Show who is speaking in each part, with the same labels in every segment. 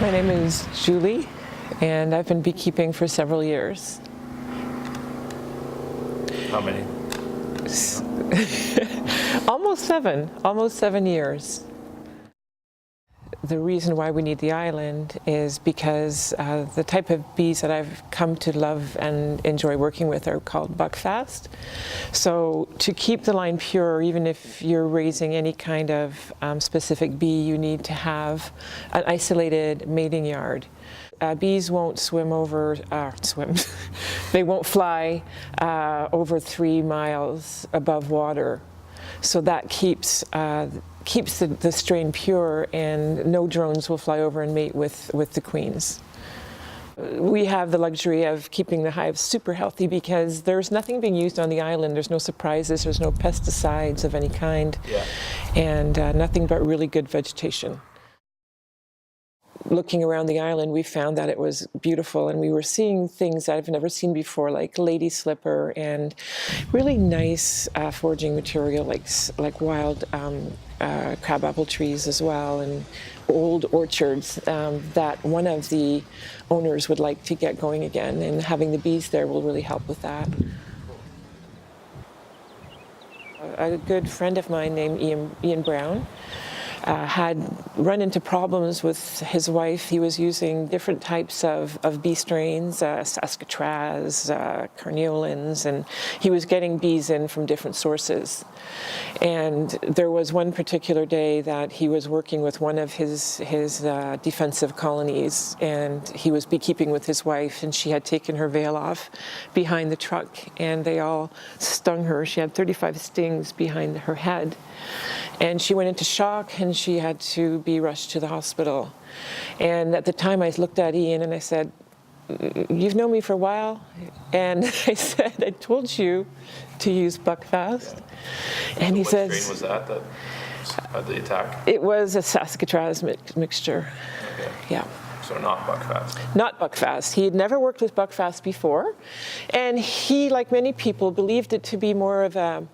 Speaker 1: My name is Julie, and I've been beekeeping for several years.
Speaker 2: How many?
Speaker 1: Almost 7 years. The reason why we need the island is because the type of bees that I've come to love and enjoy working with are called Buckfast. So to keep the line pure, even if you're raising any kind of specific bee, you need to have an isolated mating yard. Bees won't they won't fly over 3 miles above water. So that keeps the strain pure, and no drones will fly over and mate with the queens. We have the luxury of keeping the hives super healthy because there's nothing being used on the island. There's no surprises, there's no pesticides of any kind, and nothing but really good vegetation. Looking around the island, we found that it was beautiful, and we were seeing things that I've never seen before, like lady slipper and really nice foraging material like wild crabapple trees as well, and old orchards that one of the owners would like to get going again, and having the bees there will really help with that. A good friend of mine named Ian Brown had run into problems with his wife. He was using different types of bee strains, saskatraz, carniolans, and he was getting bees in from different sources. And there was one particular day that he was working with one of his defensive colonies, and he was beekeeping with his wife, and she had taken her veil off behind the truck, and they all stung her. She had 35 stings behind her head. And she went into shock, and she had to be rushed to the hospital. And at the time I looked at Ian and I said, "You've known me for a while?" And I said, "I told you to use Buckfast." And he says,
Speaker 2: what strain was that had the attack?
Speaker 1: It was a saskatraz mixture.
Speaker 2: Okay.
Speaker 1: Yeah.
Speaker 2: So not Buckfast.
Speaker 1: Not Buckfast. He had never worked with Buckfast before. And he, like many people, believed it to be more of a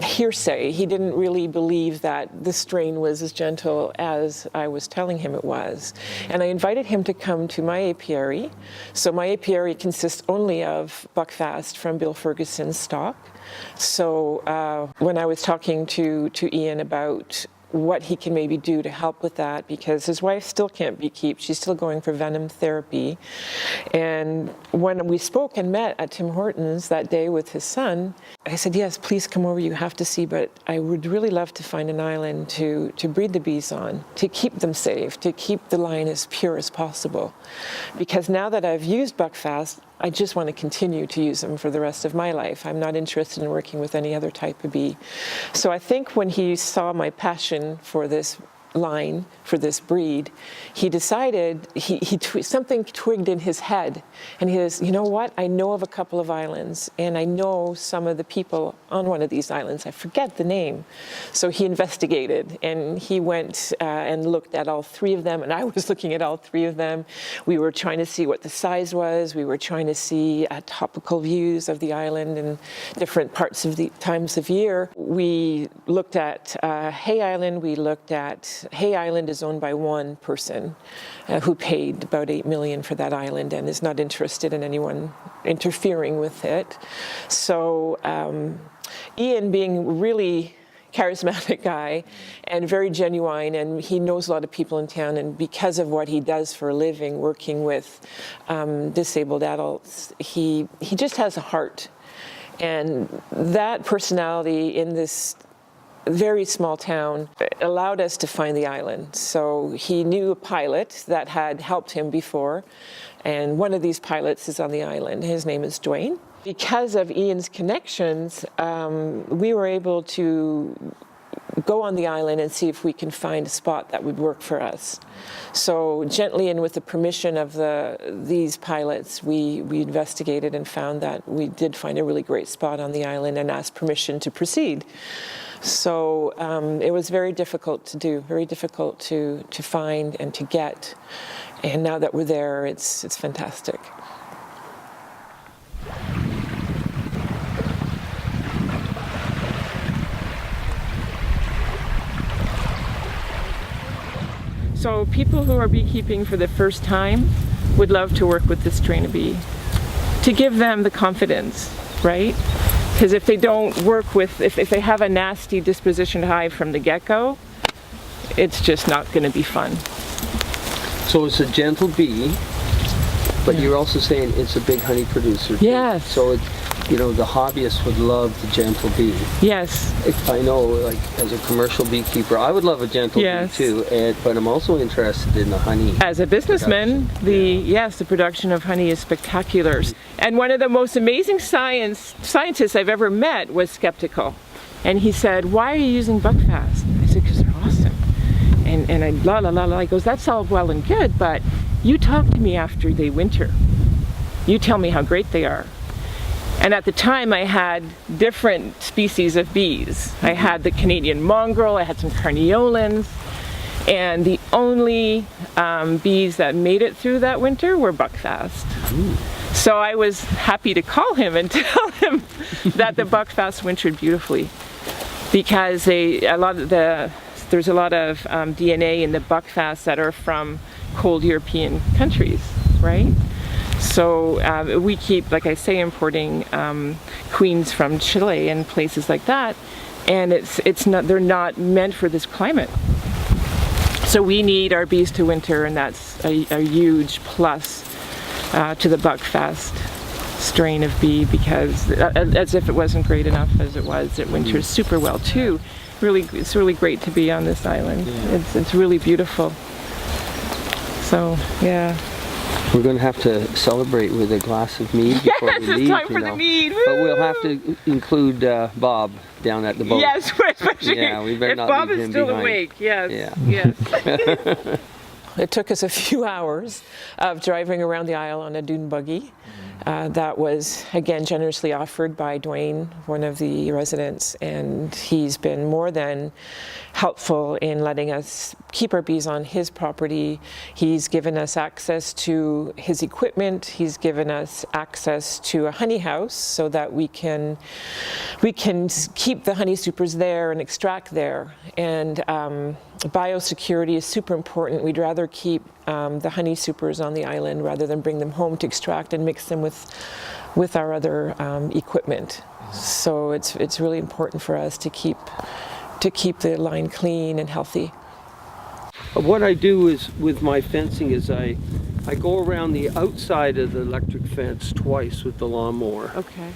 Speaker 1: hearsay. He didn't really believe that the strain was as gentle as I was telling him it was. And I invited him to come to my apiary. So my apiary consists only of Buckfast from Bill Ferguson's stock. So when I was talking to Ian about what he can maybe do to help with that, because his wife still can't beekeep. She's still going for venom therapy. And when we spoke and met at Tim Hortons that day with his son, I said, "Yes, please come over, you have to see, but I would really love to find an island to breed the bees on, to keep them safe, to keep the line as pure as possible. Because now that I've used Buckfast, I just want to continue to use them for the rest of my life. I'm not interested in working with any other type of bee." So I think when he saw my passion for this line, for this breed, he decided, something twigged in his head, and he says, "You know what, I know of a couple of islands, and I know some of the people on one of these islands. I forget the name." So he investigated, and he went and looked at all 3 of them, and I was looking at all 3 of them. We were trying to see what the size was. We were trying to see topical views of the island and different parts of the times of year. We looked at Hay Island. Hay Island is owned by one person who paid about $8 million for that island and is not interested in anyone interfering with it. So Ian, being really charismatic guy and very genuine, and he knows a lot of people in town, and because of what he does for a living, working with disabled adults, he just has a heart. And that personality in this very small town allowed us to find the island. So he knew a pilot that had helped him before, and one of these pilots is on the island. His name is Dwayne. Because of Ian's connections, we were able to go on the island and see if we can find a spot that would work for us. So gently and with the permission of these pilots, we investigated and found that we did find a really great spot on the island and asked permission to proceed. So it was very difficult to do, very difficult to find and to get. And now that we're there, it's fantastic. So people who are beekeeping for the first time would love to work with this strain of bee to give them the confidence, right? Because if they don't work with, if they have a nasty disposition hive from the get-go, it's just not going to be fun.
Speaker 3: So it's a gentle bee, but you're also saying it's a big honey producer too.
Speaker 1: Yes.
Speaker 3: So it, you know, the hobbyists would love the gentle bee.
Speaker 1: Yes.
Speaker 3: I know, like, as a commercial beekeeper, I would love a gentle bee too, but I'm also interested in the honey.
Speaker 1: As a businessman, the production of honey is spectacular. And one of the most amazing scientists I've ever met was skeptical. And he said, "Why are you using Buckfast?" I said, "Because they're awesome." And I la la la la. He goes, "That's all well and good, but you talk to me after they winter. You tell me how great they are." And at the time I had different species of bees. I had the Canadian mongrel, I had some carniolans, and the only bees that made it through that winter were Buckfast. So I was happy to call him and tell him that the Buckfast wintered beautifully, because there's a lot of DNA in the Buckfast that are from cold European countries, right? So we keep, like I say, importing queens from Chile and places like that, and they're not meant for this climate. So we need our bees to winter, and that's a huge plus to the Buckfast strain of bee, because as if it wasn't great enough as it was, it winters super well too. It's really great to be on this island. Yeah. It's really beautiful. So yeah.
Speaker 3: We're going to have to celebrate with a glass of mead before we leave.
Speaker 1: It's time for the mead. Woo!
Speaker 3: But we'll have to include Bob down at the boat.
Speaker 1: Yes, especially
Speaker 3: we better
Speaker 1: if
Speaker 3: not
Speaker 1: Bob
Speaker 3: leave
Speaker 1: is
Speaker 3: him
Speaker 1: still
Speaker 3: behind.
Speaker 1: awake. Yes.
Speaker 3: Yeah.
Speaker 1: Yes. It took us a few hours of driving around the isle on a dune buggy. That was, again, generously offered by Dwayne, one of the residents, and he's been more than helpful in letting us keep our bees on his property. He's given us access to his equipment. He's given us access to a honey house so that we can keep the honey supers there and extract there. And biosecurity is super important. We'd rather keep the honey supers on the island rather than bring them home to extract and mix them with our other equipment. So it's really important for us to keep the line clean and healthy.
Speaker 3: What I do is, with my fencing, is I go around the outside of the electric fence twice with the lawnmower.
Speaker 1: Okay.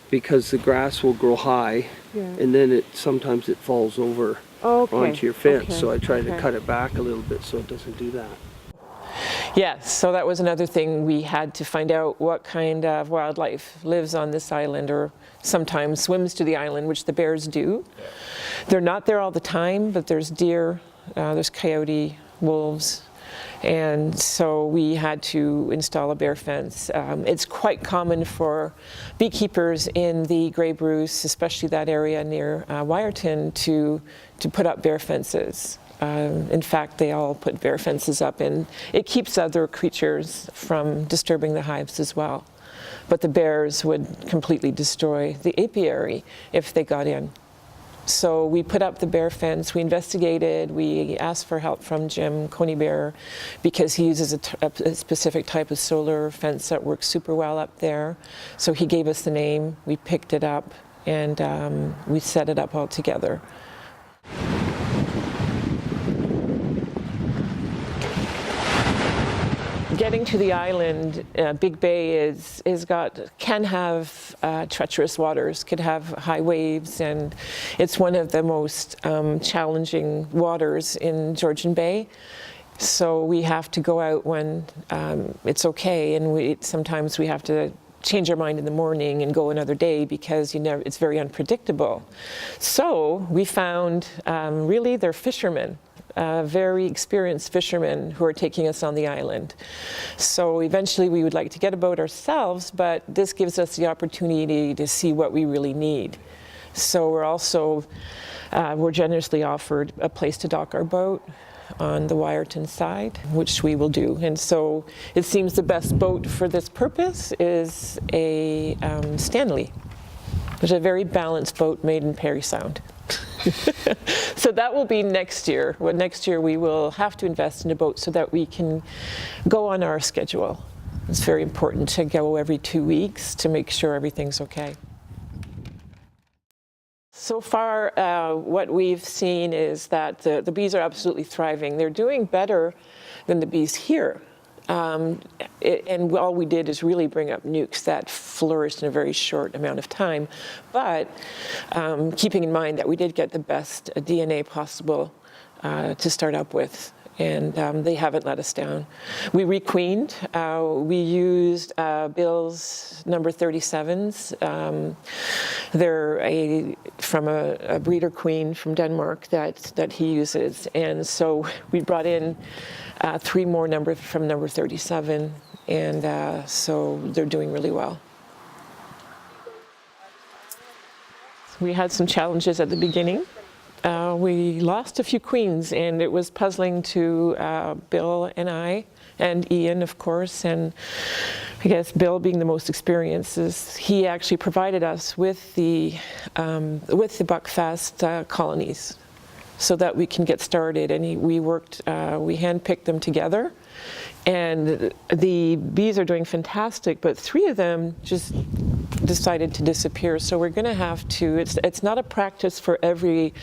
Speaker 3: Because the grass will grow high, and then sometimes it falls over onto your fence. So I try to cut it back a little bit so it doesn't do that.
Speaker 1: Yes, so that was another thing. We had to find out what kind of wildlife lives on this island, or sometimes swims to the island, which the bears do. Yeah. They're not there all the time, but there's deer, there's coyote, wolves, and so we had to install a bear fence. It's quite common for beekeepers in the Grey Bruce, especially that area near Wyerton, to put up bear fences. In fact, they all put bear fences up, and it keeps other creatures from disturbing the hives as well. But the bears would completely destroy the apiary if they got in. So we put up the bear fence, we investigated, we asked for help from Jim Conybeare, because he uses a specific type of solar fence that works super well up there. So he gave us the name, we picked it up, and we set it up all together. Getting to the island, Big Bay can have treacherous waters, could have high waves, and it's one of the most challenging waters in Georgian Bay. So we have to go out when it's okay, and sometimes we have to change our mind in the morning and go another day, because it's very unpredictable. So we found really they're fishermen. Very experienced fishermen who are taking us on the island. So eventually we would like to get a boat ourselves, but this gives us the opportunity to see what we really need. So we're generously offered a place to dock our boat on the Wyerton side, which we will do. And so it seems the best boat for this purpose is a Stanley. It's a very balanced boat made in Paré Sound. So that will be next year. Well, next year we will have to invest in a boat so that we can go on our schedule. It's very important to go every 2 weeks to make sure everything's okay. So far, what we've seen is that the bees are absolutely thriving. They're doing better than the bees here. And all we did is really bring up nukes that flourished in a very short amount of time. But keeping in mind that we did get the best DNA possible to start up with. And they haven't let us down. We requeened. We used Bill's number 37s. They're from a breeder queen from Denmark that he uses. And so we brought in 3 more from number 37. And so they're doing really well. We had some challenges at the beginning. We lost a few queens, and it was puzzling to Bill and I, and Ian, of course, and I guess Bill being the most experienced, he actually provided us with the Buckfast colonies so that we can get started. And we handpicked them together, and the bees are doing fantastic, but 3 of them just decided to disappear. So we're going to have to, it's not a practice for every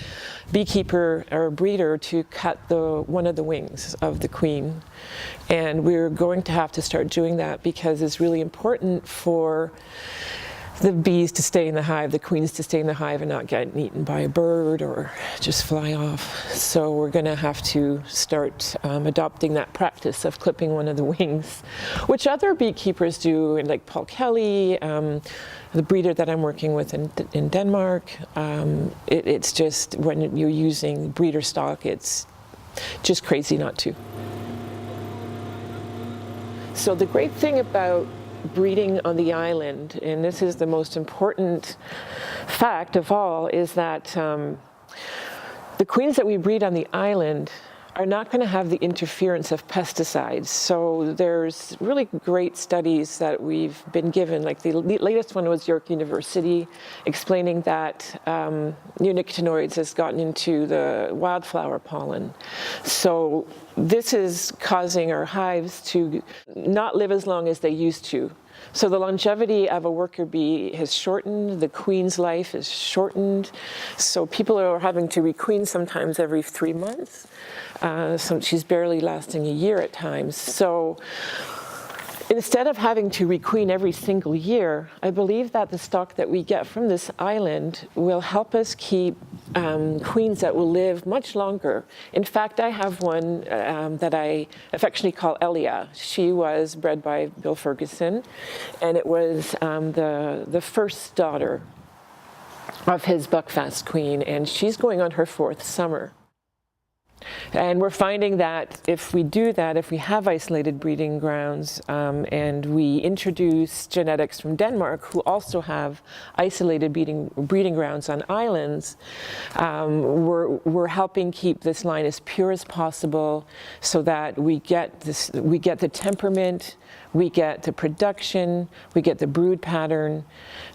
Speaker 1: beekeeper or breeder to cut one of the wings of the queen. And we're going to have to start doing that because it's really important for the bees to stay in the hive, the queens to stay in the hive and not get eaten by a bird or just fly off. So we're going to have to start adopting that practice of clipping one of the wings, which other beekeepers do, like Paul Kelly, the breeder that I'm working with in Denmark. It's just, when you're using breeder stock, it's just crazy not to. So the great thing about breeding on the island, and this is the most important fact of all, is that the queens that we breed on the island are not going to have the interference of pesticides. So there's really great studies that we've been given, like the latest one was York University, explaining that neonicotinoids has gotten into the wildflower pollen. So this is causing our hives to not live as long as they used to. So the longevity of a worker bee has shortened, the queen's life is shortened. So people are having to requeen sometimes every 3 months. So she's barely lasting a year at times. So instead of having to requeen every single year, I believe that the stock that we get from this island will help us keep queens that will live much longer. In fact, I have one that I affectionately call Elia. She was bred by Bill Ferguson, and it was the first daughter of his Buckfast queen, and she's going on her 4th summer. And we're finding that if we do that, if we have isolated breeding grounds and we introduce genetics from Denmark, who also have isolated breeding grounds on islands, we're helping keep this line as pure as possible so that we get the temperament, we get the production, we get the brood pattern.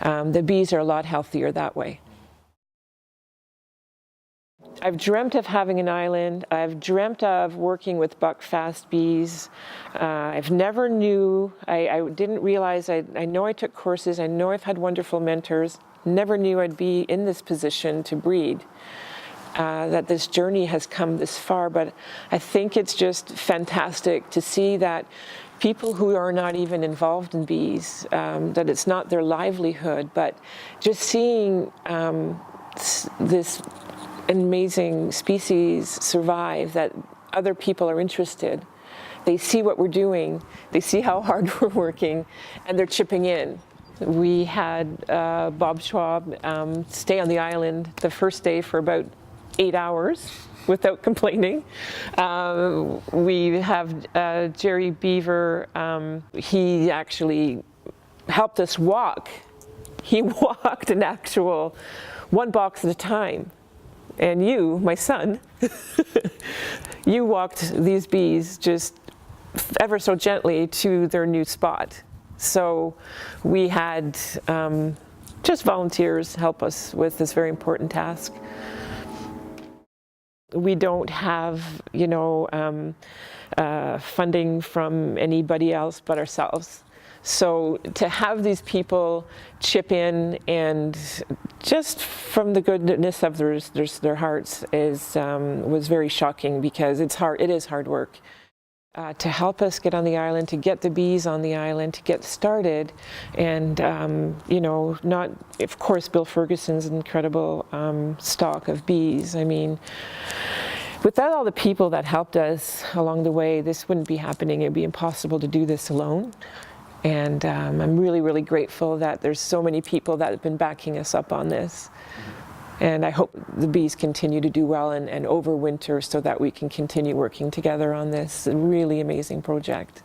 Speaker 1: The bees are a lot healthier that way. I've dreamt of having an island. I've dreamt of working with Buckfast bees. I didn't realize, I know I took courses, I know I've had wonderful mentors, never knew I'd be in this position to breed, that this journey has come this far, but I think it's just fantastic to see that people who are not even involved in bees, that it's not their livelihood, but just seeing this amazing species survive, that other people are interested. They see what we're doing, they see how hard we're working, and they're chipping in. We had Bob Schwab stay on the island the first day for about 8 hours without complaining. We have Jerry Beaver. He actually helped us walk. He walked an actual 1 box at a time. And you, my son, you walked these bees just ever so gently to their new spot. So we had just volunteers help us with this very important task. We don't have, funding from anybody else but ourselves. So to have these people chip in and just from the goodness of their hearts was very shocking, because it's hard. It is hard work. To help us get on the island, to get the bees on the island, to get started, and not, of course, Bill Ferguson's incredible stock of bees. I mean, without all the people that helped us along the way, this wouldn't be happening. It'd be impossible to do this alone. And I'm really, really grateful that there's so many people that have been backing us up on this. And I hope the bees continue to do well and overwinter so that we can continue working together on this really amazing project.